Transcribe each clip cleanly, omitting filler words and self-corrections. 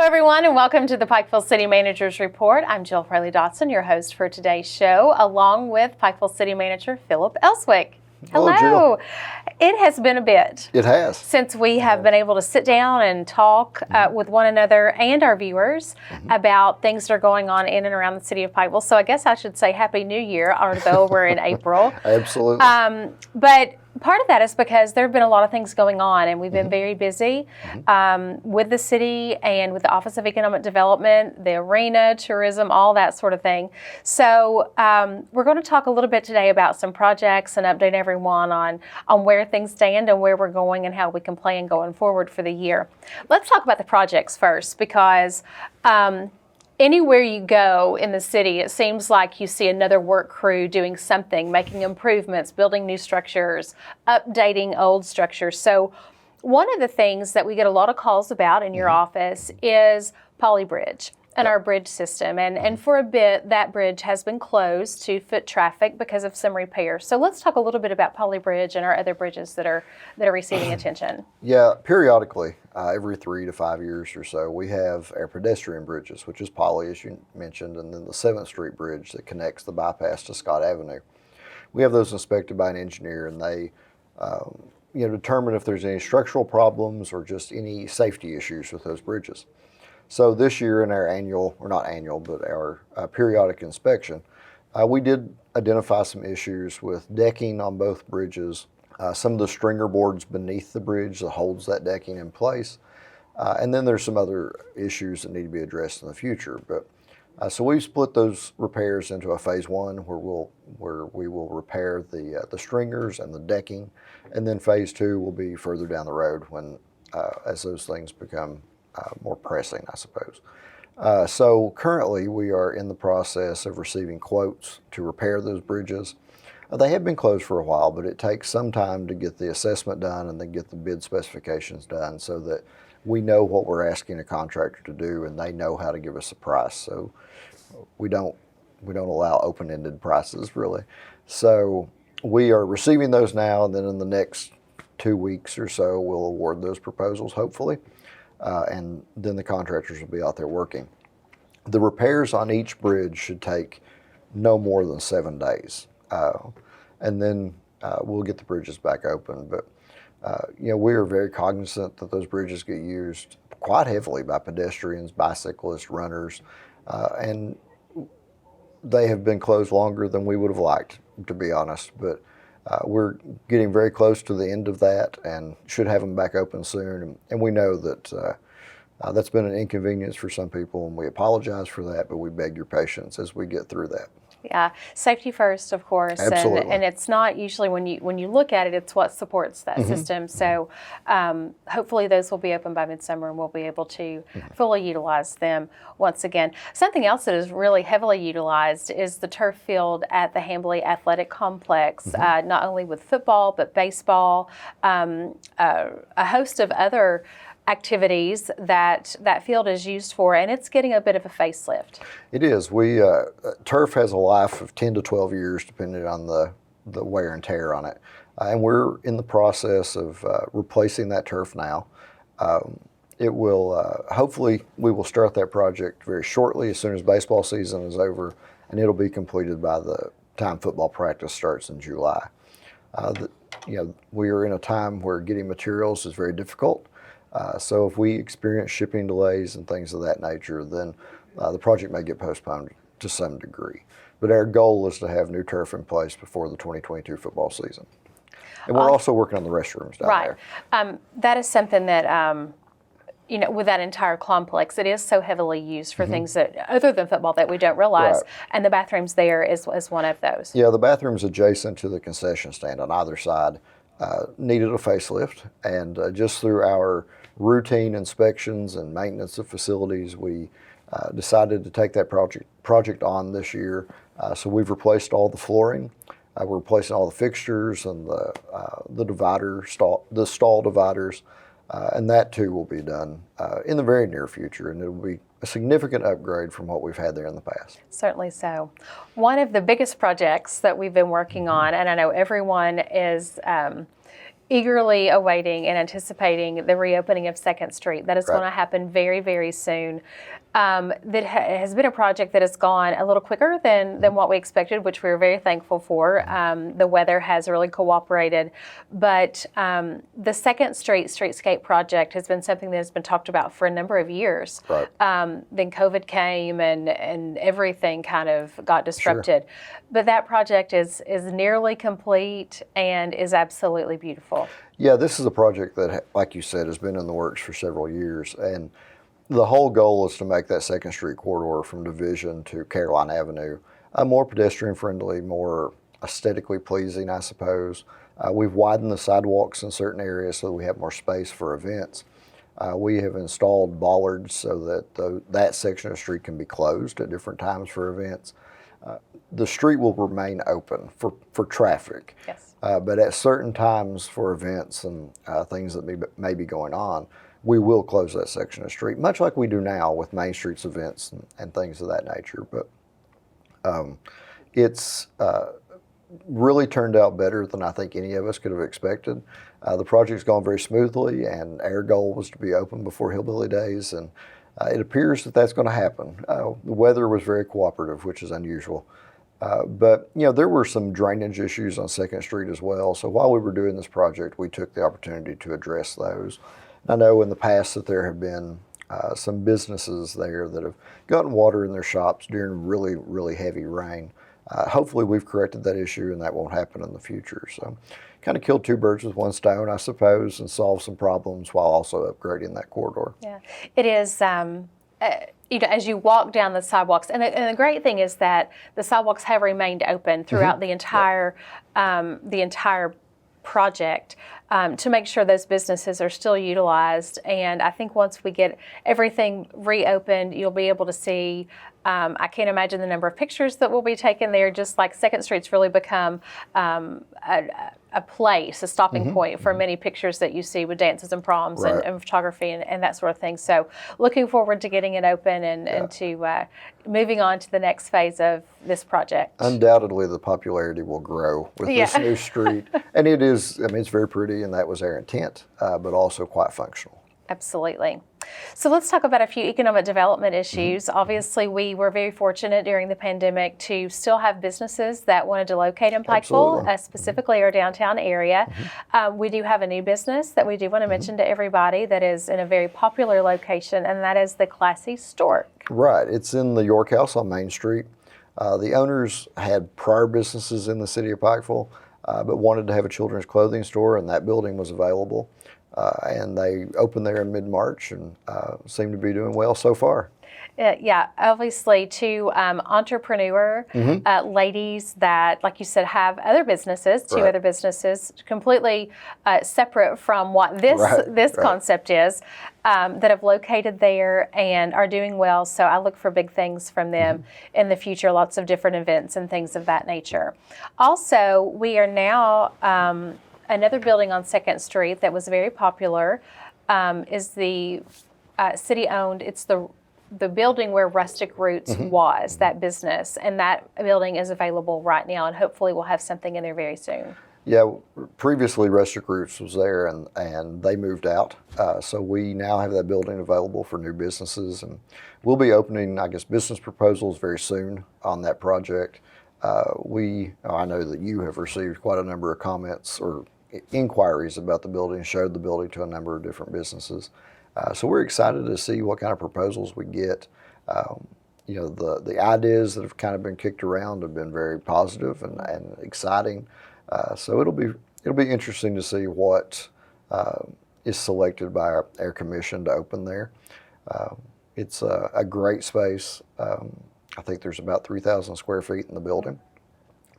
everyone, and welcome to the Pikeville City Manager's Report. I'm Jill Fraley-Dotson, your host for today's show, along with Pikeville City Manager Philip Elswick. Hello, Jill. It has been a bit. It has. Since we have been able to sit down and talk with one another and our viewers about things that are going on in and around the city of Pikeville. So I guess I should say Happy New Year, although we're in April. Absolutely. But part of that is because there have been a lot of things going on, and we've been very busy with the city and with the Office of Economic Development, the arena, tourism, all that sort of thing. So we're going to talk a little bit today about some projects and update everyone on where things stand and where we're going and how we can plan going forward for the year. Let's talk about the projects first, because anywhere you go in the city, it seems like you see another work crew doing something, making improvements, building new structures, updating old structures. So one of the things that we get a lot of calls about in your office is Poly Bridge and our bridge system. And for a bit, that bridge has been closed to foot traffic because of some repairs. So let's talk a little bit about Poly Bridge and our other bridges that are receiving attention. Yeah, periodically, every 3 to 5 years or so, we have our pedestrian bridges, which is Poly, as you mentioned, and then the 7th Street Bridge that connects the bypass to Scott Avenue. We have those inspected by an engineer, and they determine if there's any structural problems or just any safety issues with those bridges. So this year in our our periodic inspection, we did identify some issues with decking on both bridges, some of the stringer boards beneath the bridge that holds that decking in place, and then there's some other issues that need to be addressed in the future. But so we've split those repairs into a phase one where we will repair the stringers and the decking, and then phase two will be further down the road when as those things become more pressing, I suppose. So currently we are in the process of receiving quotes to repair those bridges. They have been closed for a while, but it takes some time to get the assessment done and then get the bid specifications done so that we know what we're asking a contractor to do and they know how to give us a price. So we don't allow open-ended prices, really. So we are receiving those now, and then in the next 2 weeks or so we'll award those proposals, hopefully. And then the contractors will be out there working. The repairs on each bridge should take no more than 7 days. And then we'll get the bridges back open. But, we are very cognizant that those bridges get used quite heavily by pedestrians, bicyclists, runners, and they have been closed longer than we would have liked, to be honest. But we're getting very close to the end of that and should have them back open soon. And we know that that's been an inconvenience for some people, and we apologize for that, but we beg your patience as we get through that. Yeah, safety first, of course. Absolutely. And it's not usually when you look at it, it's what supports that system. So hopefully those will be open by midsummer and we'll be able to fully utilize them once again. Something else that is really heavily utilized is the turf field at the Hillbilly Athletic Complex, not only with football, but baseball, a host of other activities that field is used for, and it's getting a bit of a facelift. It is. Turf has a life of 10 to 12 years depending on the wear and tear on it. And we're in the process of replacing that turf now. It will, hopefully, we will start that project very shortly as soon as baseball season is over, and it'll be completed by the time football practice starts in July. We are in a time where getting materials is very difficult. So if we experience shipping delays and things of that nature, then the project may get postponed to some degree. But our goal is to have new turf in place before the 2022 football season. And we're also working on the restrooms down there. Right. That is something that, with that entire complex, it is so heavily used for things that, other than football, that we don't realize. Right. And the bathrooms there is one of those. Yeah, the bathrooms adjacent to the concession stand on either side needed a facelift. And just through our routine inspections and maintenance of facilities, we decided to take that project on this year. So we've replaced all the flooring. We're replacing all the fixtures and the stall dividers, and that too will be done in the very near future, and it will be a significant upgrade from what we've had there in the past. Certainly so. One of the biggest projects that we've been working on, and I know everyone is eagerly awaiting and anticipating the reopening of 2nd Street. That is Right. going to happen very, very soon. That has been a project that has gone a little quicker than what we expected, which we were very thankful for. The weather has really cooperated. But the 2nd Street Streetscape project has been something that has been talked about for a number of years. Right. Then COVID came and everything kind of got disrupted. But that project is nearly complete and is absolutely beautiful. Yeah, this is a project that, like you said, has been in the works for several years. And the whole goal is to make that 2nd Street corridor from Division to Caroline Avenue more pedestrian friendly, more aesthetically pleasing, I suppose. We've widened the sidewalks in certain areas so that we have more space for events. We have installed bollards so that that section of the street can be closed at different times for events. The street will remain open for traffic. Yes. But at certain times for events and things that may be going on, we will close that section of street, much like we do now with Main Street's events and things of that nature. But it's really turned out better than I think any of us could have expected. The project's gone very smoothly, and our goal was to be open before Hillbilly Days, and it appears that that's going to happen. The weather was very cooperative, which is unusual. But there were some drainage issues on 2nd Street as well. So while we were doing this project, we took the opportunity to address those. I know in the past that there have been some businesses there that have gotten water in their shops during really, really heavy rain. Hopefully we've corrected that issue and that won't happen in the future. So kind of killed 2 birds with 1 stone, I suppose, and solved some problems while also upgrading that corridor. Yeah, it is. As you walk down the sidewalks, and the great thing is that the sidewalks have remained open throughout the entire project to make sure those businesses are still utilized. And I think once we get everything reopened, you'll be able to see. I can't imagine the number of pictures that will be taken there. Just like 2nd Street's really become a place, a stopping point for many pictures that you see with dances and proms Right. and photography and that sort of thing. So looking forward to getting it open and to moving on to the next phase of this project. Undoubtedly, the popularity will grow with this new street. And it is, it's very pretty, and that was our intent, but also quite functional. Absolutely. So let's talk about a few economic development issues. Obviously, we were very fortunate during the pandemic to still have businesses that wanted to locate in Pikeville, specifically our downtown area. We do have a new business that we do want to mention to everybody that is in a very popular location, and that is the Classy Stork. Right. It's in the York House on Main Street. The owners had prior businesses in the city of Pikeville, but wanted to have a children's clothing store, and that building was available. And they opened there in mid-March and seem to be doing well so far. Yeah, obviously 2 entrepreneur ladies that, like you said, have other businesses, 2 other businesses completely separate from what this concept is, that have located there and are doing well. So I look for big things from them in the future, lots of different events and things of that nature. Also, we are now another building on 2nd Street that was very popular is the city-owned. It's the building where Rustic Roots was, that business, and that building is available right now, and hopefully we'll have something in there very soon. Yeah, previously Rustic Roots was there, and they moved out. So we now have that building available for new businesses, and we'll be opening, I guess, business proposals very soon on that project. I know that you have received quite a number of comments or inquiries about the building, showed the building to a number of different businesses. So we're excited to see what kind of proposals we get. The ideas that have kind of been kicked around have been very positive and exciting. So it'll be interesting to see what is selected by our commission to open there. It's a great space. I think there's about 3,000 square feet in the building.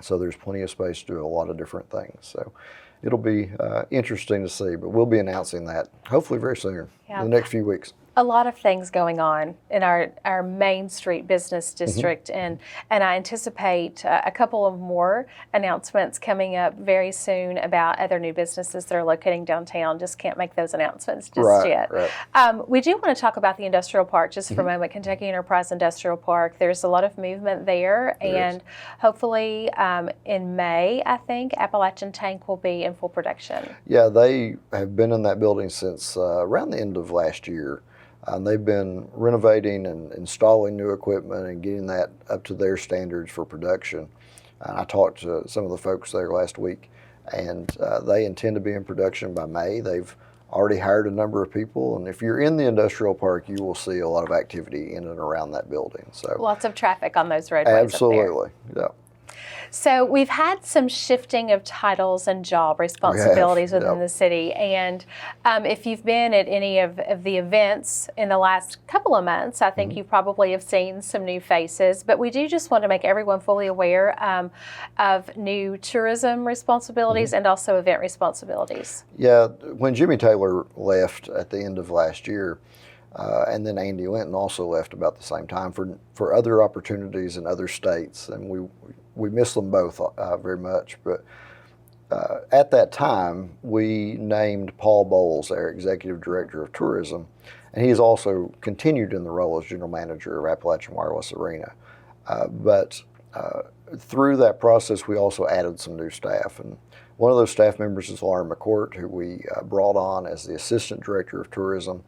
So there's plenty of space to do a lot of different things. So it'll be interesting to see, but we'll be announcing that hopefully very soon, in the next few weeks. a lot of things going on in our Main Street business district, and I anticipate a couple of more announcements coming up very soon about other new businesses that are locating downtown. Just can't make those announcements just yet. Right. We do want to talk about the industrial park just for a moment, Kentucky Enterprise Industrial Park. There's a lot of movement there, and hopefully in May, I think, Appalachian Tank will be in full production. Yeah, they have been in that building since around the end of last year. They've been renovating and installing new equipment and getting that up to their standards for production. I talked to some of the folks there last week, and they intend to be in production by May. They've already hired a number of people, and if you're in the industrial park, you will see a lot of activity in and around that building. So lots of traffic on those roadways. Absolutely, yeah. So we've had some shifting of titles and job responsibilities within the city. And if you've been at any of the events in the last couple of months, I think you probably have seen some new faces. But we do just want to make everyone fully aware of new tourism responsibilities and also event responsibilities. Yeah, when Jimmy Taylor left at the end of last year, and then Andy Linton also left about the same time for other opportunities in other states, and we miss them both very much. But at that time, we named Paul Bowles our Executive Director of Tourism, and he has also continued in the role as General Manager of Appalachian Wireless Arena. But through that process, we also added some new staff, and one of those staff members is Lauren McCourt, who we brought on as the Assistant Director of Tourism.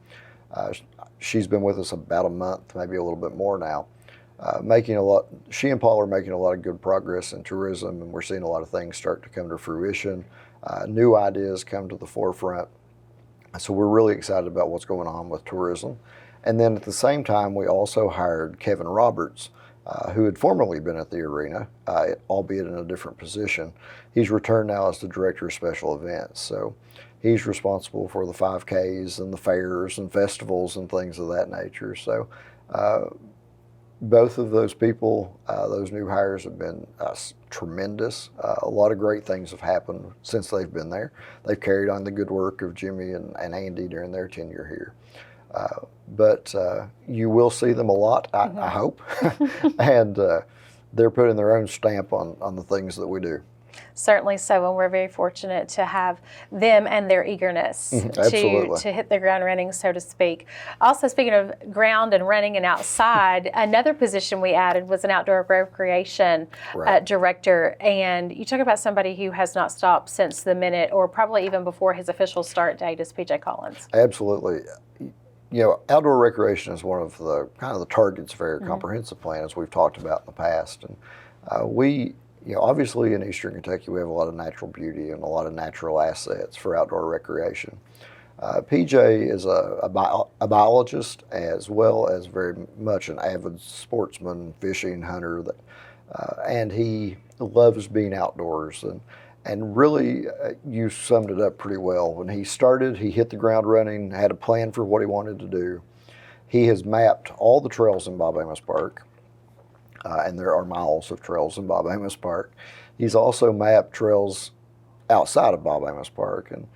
She's been with us about a month, maybe a little bit more now. She and Paul are making a lot of good progress in tourism, and we're seeing a lot of things start to come to fruition. New ideas come to the forefront. So we're really excited about what's going on with tourism. And then at the same time, we also hired Kevin Roberts, who had formerly been at the arena, albeit in a different position. He's returned now as the Director of Special Events. So he's responsible for the 5Ks and the fairs and festivals and things of that nature. So both of those people, those new hires have been tremendous. A lot of great things have happened since they've been there. They've carried on the good work of Jimmy and Andy during their tenure here. But you will see them a lot, I hope, and they're putting their own stamp on the things that we do. Certainly so, and we're very fortunate to have them and their eagerness to hit the ground running, so to speak. Also, speaking of ground and running and outside, another position we added was an outdoor recreation director. And you talk about somebody who has not stopped since the minute, or probably even before his official start date, is PJ Collins. Absolutely. You know, outdoor recreation is one of the kind of the targets of our comprehensive plan, as we've talked about in the past. And obviously in Eastern Kentucky, we have a lot of natural beauty and a lot of natural assets for outdoor recreation. PJ is a biologist, as well as very much an avid sportsman, fishing, hunter, and he loves being outdoors. And really, you summed it up pretty well. When he started, he hit the ground running, had a plan for what he wanted to do. He has mapped all the trails in Bob Amos Park. And there are miles of trails in Bob Amos Park. He's also mapped trails outside of Bob Amos Park, and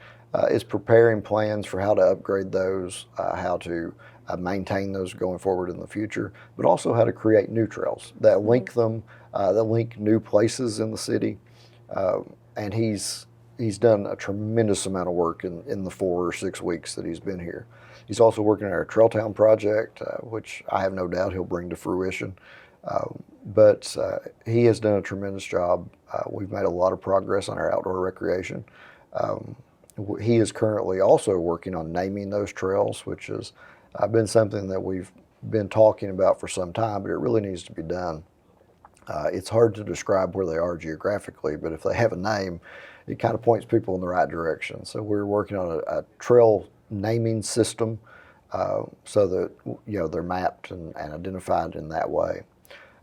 is preparing plans for how to upgrade those, how to maintain those going forward in the future, but also how to create new trails that link them, that link new places in the city. And he's done a tremendous amount of work in the 4 or 6 weeks that he's been here. He's also working on our Trail Town project, which I have no doubt he'll bring to fruition. But he has done a tremendous job. We've made a lot of progress on our outdoor recreation. He is currently also working on naming those trails, which has been something that we've been talking about for some time, but it really needs to be done. It's hard to describe where they are geographically, but if they have a name, it kind of points people in the right direction. So we're working on a trail naming system so that they're mapped and identified in that way.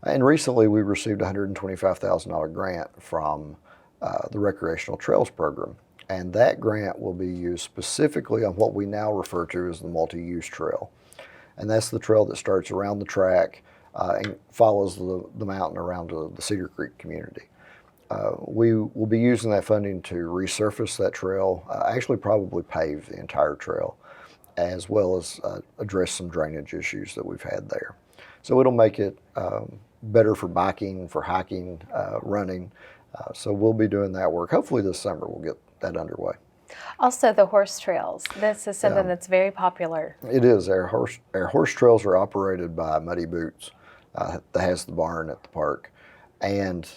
And recently we received a $125,000 grant from the Recreational Trails Program. And that grant will be used specifically on what we now refer to as the multi-use trail. And that's the trail that starts around the track and follows the mountain around to the Cedar Creek community. We will be using that funding to resurface that trail, actually probably pave the entire trail. as well as address some drainage issues that we've had there. So it'll make it better for biking, for hiking, running. So we'll be doing that work. Hopefully this summer we'll get that underway. Also, the horse trails. This is something that's very popular. It is. Our horse trails are operated by Muddy Boots that has the barn at the park. And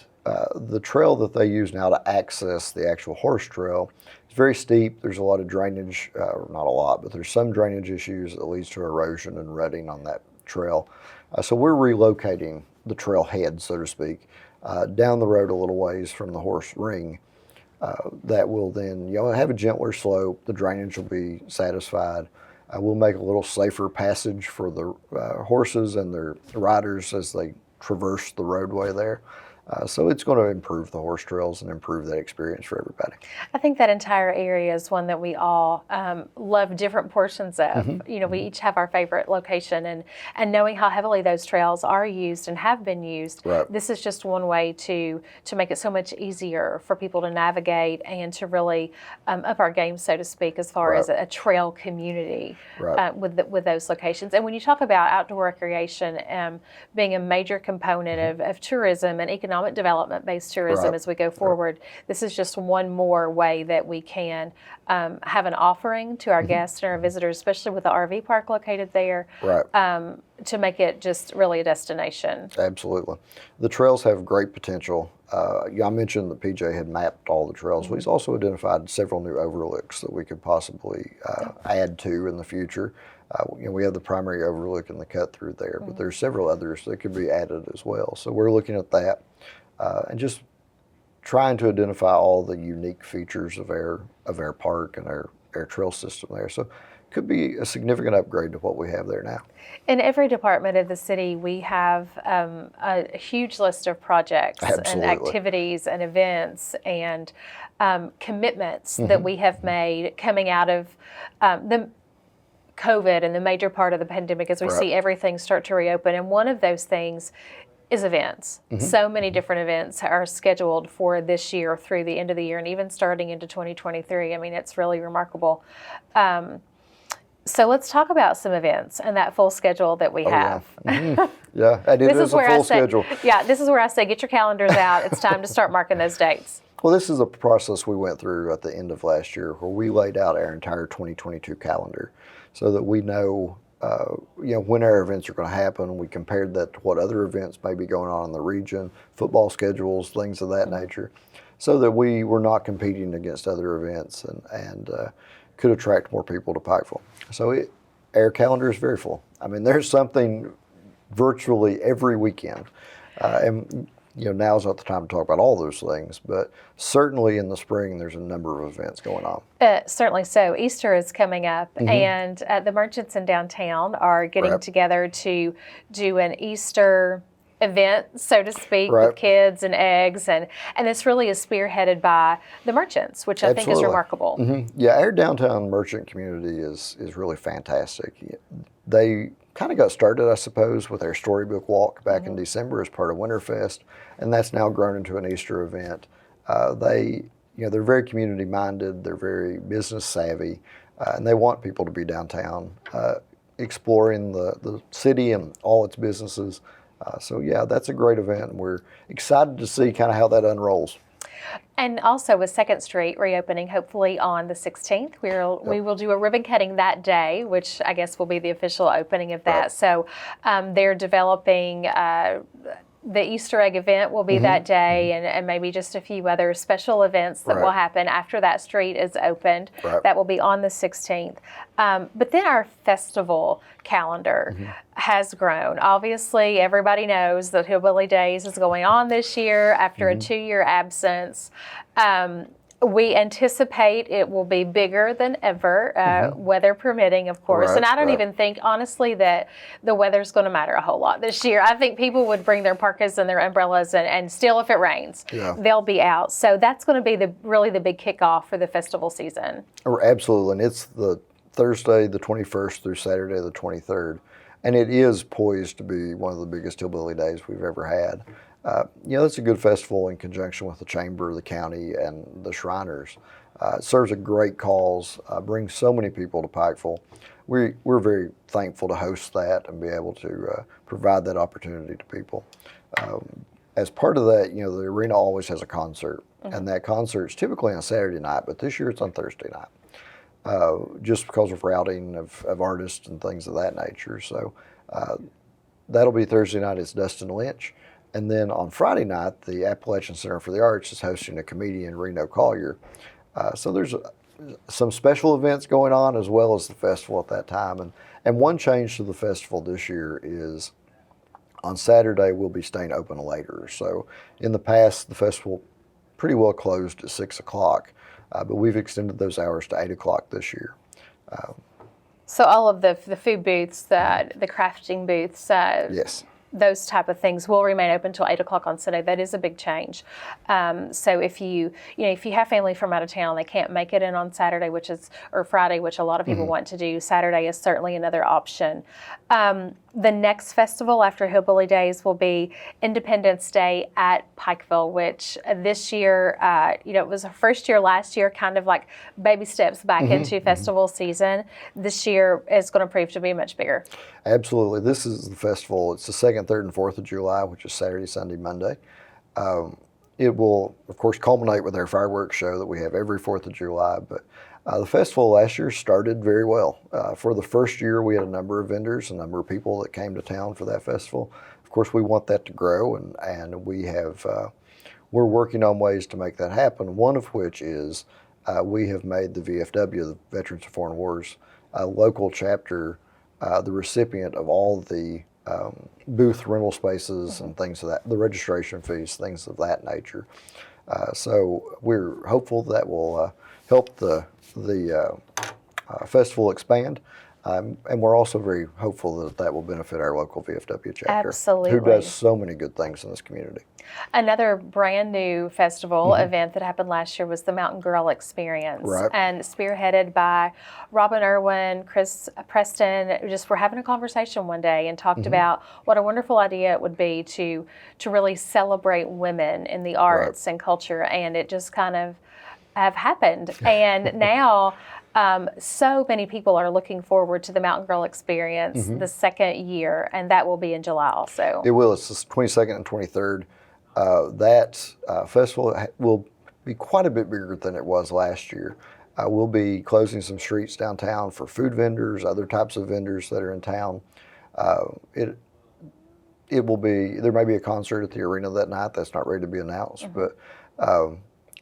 the trail that they use now to access the actual horse trail is very steep. There's a lot of drainage, not a lot, but there's some drainage issues that leads to erosion and rutting on that trail. So we're relocating the trail head, so to speak, down the road a little ways from the horse ring. That will then have a gentler slope. The drainage will be satisfied. We'll make a little safer passage for the horses and their riders as they traverse the roadway there. So it's going to improve the horse trails and improve that experience for everybody. I think that entire area is one that we all love different portions of. We each have our favorite location, and knowing how heavily those trails are used and have been used, this is just one way to make it so much easier for people to navigate and to really up our game, so to speak, as far as a trail community with those locations. And when you talk about outdoor recreation being a major component of tourism and economic development-based tourism as we go forward, this is just one more way that we can have an offering to our guests and our visitors, especially with the RV park located there, to make it just really a destination. Absolutely. The trails have great potential. I mentioned that PJ had mapped all the trails. He's also identified several new overlooks that we could possibly add to in the future. We have the primary overlook and the cut through there, but there's several others that could be added as well. So we're looking at that and just trying to identify all the unique features of our park and our trail system there. So it could be a significant upgrade to what we have there now. In every department of the city, we have a huge list of projects and activities and events and commitments that we have made coming out of the COVID and the major part of the pandemic as we see everything start to reopen. And one of those things is events. So many different events are scheduled for this year through the end of the year and even starting into 2023. I mean, it's really remarkable. So let's talk about some events and that full schedule that we have. And it is a full schedule. Yeah, this is where I say get your calendars out. It's time to start marking those dates. Well, this is a process we went through at the end of last year where we laid out our entire 2022 calendar so that we know when our events are going to happen. We compared that to what other events may be going on in the region, football schedules, things of that nature, so that we were not competing against other events and could attract more people to Pikeville. So our calendar is very full. I mean, there's something virtually every weekend. And now's not the time to talk about all those things, but certainly in the spring, there's a number of events going on. Certainly so. Easter is coming up, and the merchants in downtown are getting together to do an Easter event, so to speak, with kids and eggs, and this really is spearheaded by the merchants, which I think is remarkable. Yeah, our downtown merchant community is really fantastic. They kind of got started, I suppose, with our Storybook Walk back in December as part of Winterfest, and that's now grown into an Easter event. They're very community minded, they're very business savvy, and they want people to be downtown exploring the city and all its businesses. So that's a great event, and we're excited to see kind of how that unrolls. And also with 2nd Street reopening, hopefully on the 16th, we will do a ribbon cutting that day, which I guess will be the official opening of that. So they're developing the Easter egg event will be that day, and maybe just a few other special events that will happen after that street is opened. That will be on the 16th. But then our festival calendar has grown. Obviously, everybody knows that Hillbilly Days is going on this year after a 2-year absence. We anticipate it will be bigger than ever, weather permitting, of course. And I don't even think, honestly, that the weather's going to matter a whole lot this year. I think people would bring their parkas and their umbrellas, and still, if it rains, they'll be out. So that's going to be really the big kickoff for the festival season. Absolutely. And it's the Thursday, the 21st through Saturday, the 23rd. And it is poised to be one of the biggest Hillbilly Days we've ever had. It's a good festival in conjunction with the Chamber, the county, and the Shriners. It serves a great cause, brings so many people to Pikeville. we're very thankful to host that and be able to provide that opportunity to people. As part of that, the arena always has a concert, and that concert's typically on Saturday night, but this year it's on Thursday night, just because of routing of artists and things of that nature. So that'll be Thursday night. It's Dustin Lynch. And then on Friday night, the Appalachian Center for the Arts is hosting a comedian, Reno Collier. So there's some special events going on as well as the festival at that time. And one change to the festival this year is on Saturday we'll be staying open later. So in the past, the festival pretty well closed at 6 o'clock, but we've extended those hours to 8 o'clock this year. So all of the food booths, the crafting booths, Yes. those type of things will remain open until 8 o'clock on Sunday. That is a big change. So if you have family from out of town, they can't make it in on Saturday, or Friday, which a lot of people want to do. Saturday is certainly another option. The next festival after Hillbilly Days will be Independence Day at Pikeville, which this year, it was our first year last year, kind of like baby steps back into festival season. This year is going to prove to be much bigger. Absolutely. This is the festival. It's the 2nd, 3rd, and 4th of July, which is Saturday, Sunday, Monday. It will, of course, culminate with our fireworks show that we have every 4th of July, but the festival last year started very well. For the first year, we had a number of vendors, a number of people that came to town for that festival. Of course, we want that to grow, and we're working on ways to make that happen, one of which is we have made the VFW, the Veterans of Foreign Wars, local chapter, the recipient of all the booth rental spaces and things of that, the registration fees, things of that nature. So we're hopeful that will help the festival expand. And we're also very hopeful that will benefit our local VFW chapter, Absolutely. who does so many good things in this community. Another brand new festival event that happened last year was the Mountain Girl Experience, Right. and spearheaded by Robin Irwin, Chris Preston. We're having a conversation one day and talked about what a wonderful idea it would be to really celebrate women in the arts and culture, and it just kind of have happened. And now so many people are looking forward to the Mountain Girl Experience the second year, and that will be in July also. It will. It's the 22nd and 23rd. That festival will be quite a bit bigger than it was last year. We'll be closing some streets downtown for food vendors, other types of vendors that are in town. It will be, there may be a concert at the arena that night that's not ready to be announced, but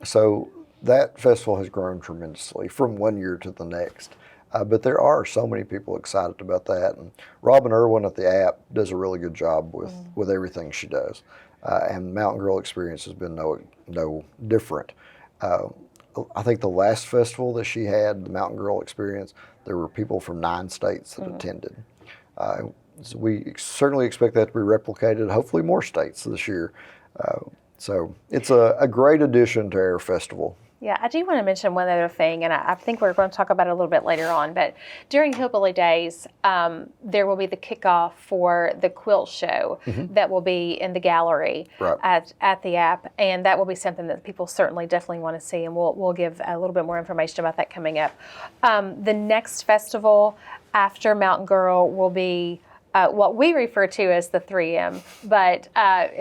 so that festival has grown tremendously from one year to the next. But there are so many people excited about that. And Robin Irwin at the app does a really good job with everything she does. And Mountain Girl Experience has been no different. I think the last festival that she had, the Mountain Girl Experience, there were people from 9 states that attended. So we certainly expect that to be replicated, hopefully more states this year. So it's a great addition to our festival. Yeah, I do want to mention one other thing, and I think we're going to talk about it a little bit later on, but during Hillbilly Days, there will be the kickoff for the quilt show that will be in the gallery at the app, and that will be something that people certainly definitely want to see, and we'll give a little bit more information about that coming up. The next festival after Mountain Girl will be what we refer to as the 3M, but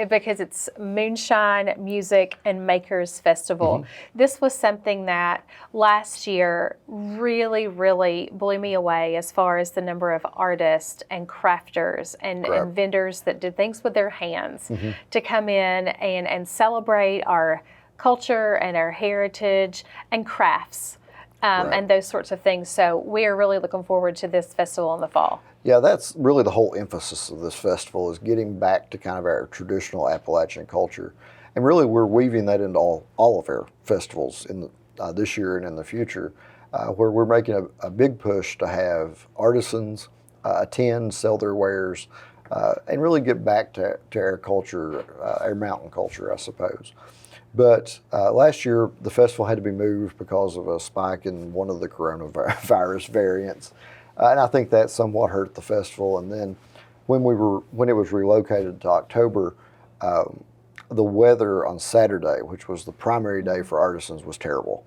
because it's Moonshine, Music, and Makers Festival. This was something that last year really, really blew me away as far as the number of artists and crafters and vendors that did things with their hands to come in and celebrate our culture and our heritage and crafts. And those sorts of things. So we are really looking forward to this festival in the fall. Yeah, that's really the whole emphasis of this festival, is getting back to kind of our traditional Appalachian culture. And really we're weaving that into all of our festivals in this year and in the future, where we're making a big push to have artisans attend, sell their wares, and really get back to our culture, our mountain culture, I suppose. But last year, the festival had to be moved because of a spike in one of the coronavirus variants. And I think that somewhat hurt the festival. And then when it was relocated to October, the weather on Saturday, which was the primary day for artisans, was terrible.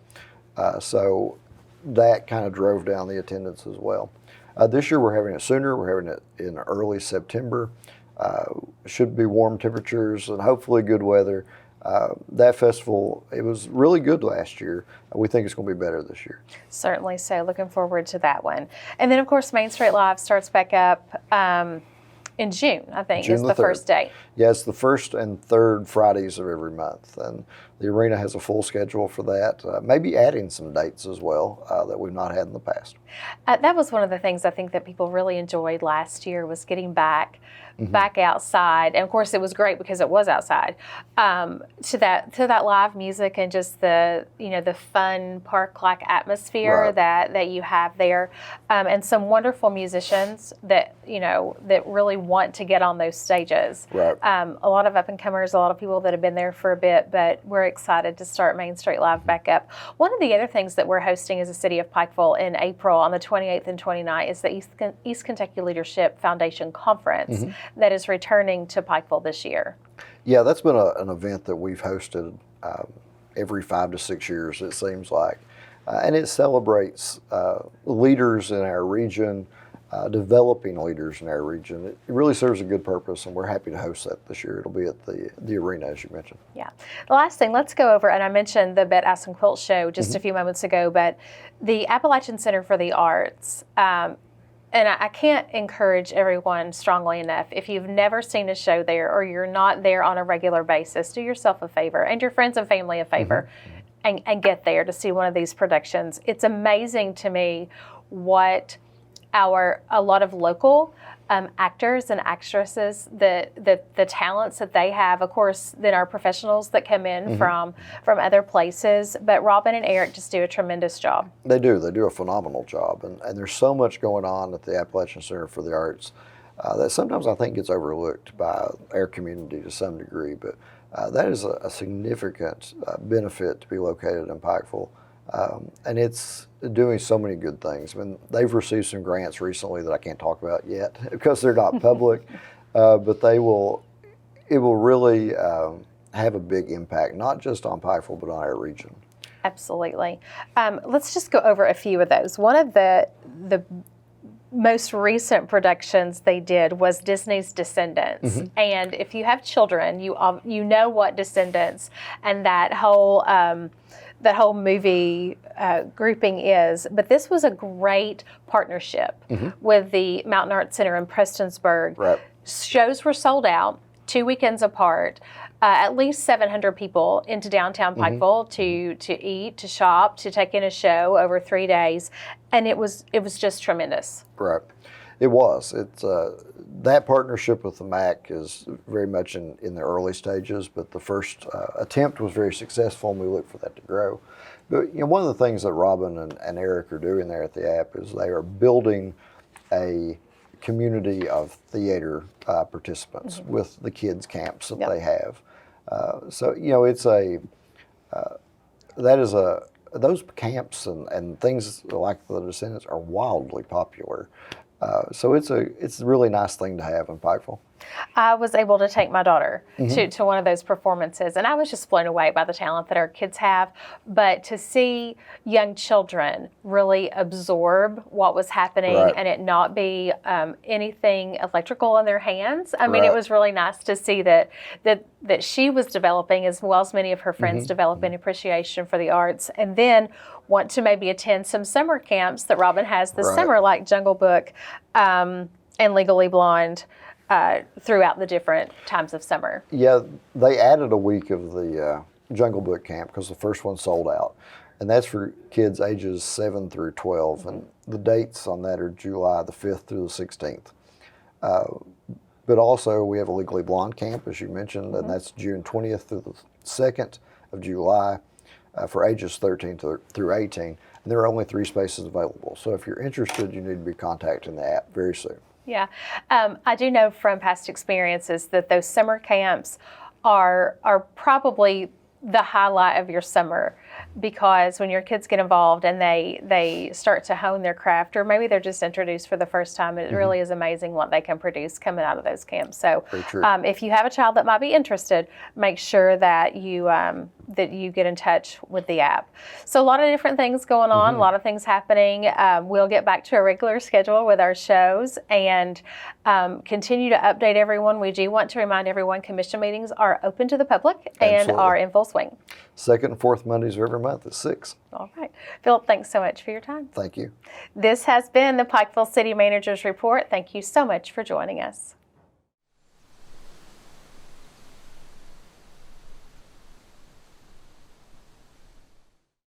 So that kind of drove down the attendance as well. This year we're having it sooner. We're having it in early September. Should be warm temperatures and hopefully good weather. That festival, it was really good last year. We think it's going to be better this year. Certainly so. Looking forward to that one. And then, of course, Main Street Live starts back up in June, I think, June is the the 3rd. first day. Yeah, it's the first and third Fridays of every month. And the arena has a full schedule for that, maybe adding some dates as well that we've not had in the past. That was one of the things I think that people really enjoyed last year was getting back outside, and of course it was great because it was outside, to that live music and just the fun park-like atmosphere that you have there, and some wonderful musicians that really want to get on those stages. Right. A lot of up-and-comers, a lot of people that have been there for a bit, but we're excited to start Main Street Live back up. One of the other things that we're hosting as a city of Pikeville in April on the 28th and 29th is the East Kentucky Leadership Foundation Conference that is returning to Pikeville this year. Yeah, that's been an event that we've hosted every 5 to 6 years, it seems like. And it celebrates leaders in our region, developing leaders in our region. It really serves a good purpose, and we're happy to host that this year. It'll be at the arena, as you mentioned. Yeah. The last thing, let's go over, and I mentioned the Bet Ass and Quilt show just a few moments ago, but the Appalachian Center for the Arts, and I can't encourage everyone strongly enough. If you've never seen a show there or you're not there on a regular basis, do yourself a favor and your friends and family a favor and get there to see one of these productions. It's amazing to me what a lot of local actors and actresses, the talents that they have, of course, then our professionals that come in from other places. But Robin and Eric just do a tremendous job. They do a phenomenal job. And there's so much going on at the Appalachian Center for the Arts that sometimes I think gets overlooked by our community to some degree. But that is a significant benefit to be located in Pikeville. And it's doing so many good things. I mean, they've received some grants recently that I can't talk about yet because they're not public, but it will really have a big impact, not just on Pikeville, but on our region. Absolutely. Let's just go over a few of those. One of the most recent productions they did was Disney's Descendants. And if you have children, you know what Descendants and that whole movie grouping is. But this was a great partnership with the Mountain Arts Center in Prestonsburg. Right. Shows were sold out 2 weekends apart. At least 700 people into downtown Pikeville to eat, to shop, to take in a show over 3 days, and it was just tremendous. Right, it was. It's that partnership with the MAC is very much in the early stages, but the first attempt was very successful, and we look for that to grow. But one of the things that Robin and Eric are doing there at the app is they are building a community of theater participants with the kids camps that they have. So it's those camps and things like the Descendants are wildly popular. So it's a really nice thing to have in Pikeville. I was able to take my daughter to one of those performances, and I was just blown away by the talent that our kids have. But to see young children really absorb what was happening and it not be anything electrical in their hands, I mean, it was really nice to see that she was developing, as well as many of her friends, developing appreciation for the arts, and then want to maybe attend some summer camps that Robin has this summer, like Jungle Book and Legally Blonde. Throughout the different times of summer. Yeah, they added a week of the Jungle Book camp because the first one sold out. And that's for kids ages 7 through 12. And the dates on that are July the 5th through the 16th. But also we have a Legally Blonde camp, as you mentioned, and that's June 20th through the 2nd of July for ages 13 through 18. And there are only 3 spaces available. So if you're interested, you need to be contacting the app very soon. Yeah, I do know from past experiences that those summer camps are probably the highlight of your summer, because when your kids get involved and they start to hone their craft, or maybe they're just introduced for the first time, it really is amazing what they can produce coming out of those camps. So if you have a child that might be interested, make sure that you that you get in touch with the app. So a lot of different things going on, a lot of things happening. We'll get back to a regular schedule with our shows and continue to update everyone. We do want to remind everyone commission meetings are open to the public and Absolutely. are in full swing. Second and fourth Mondays of every month at 6. All right. Philip, thanks so much for your time. Thank you. This has been the Pikeville City Manager's Report. Thank you so much for joining us.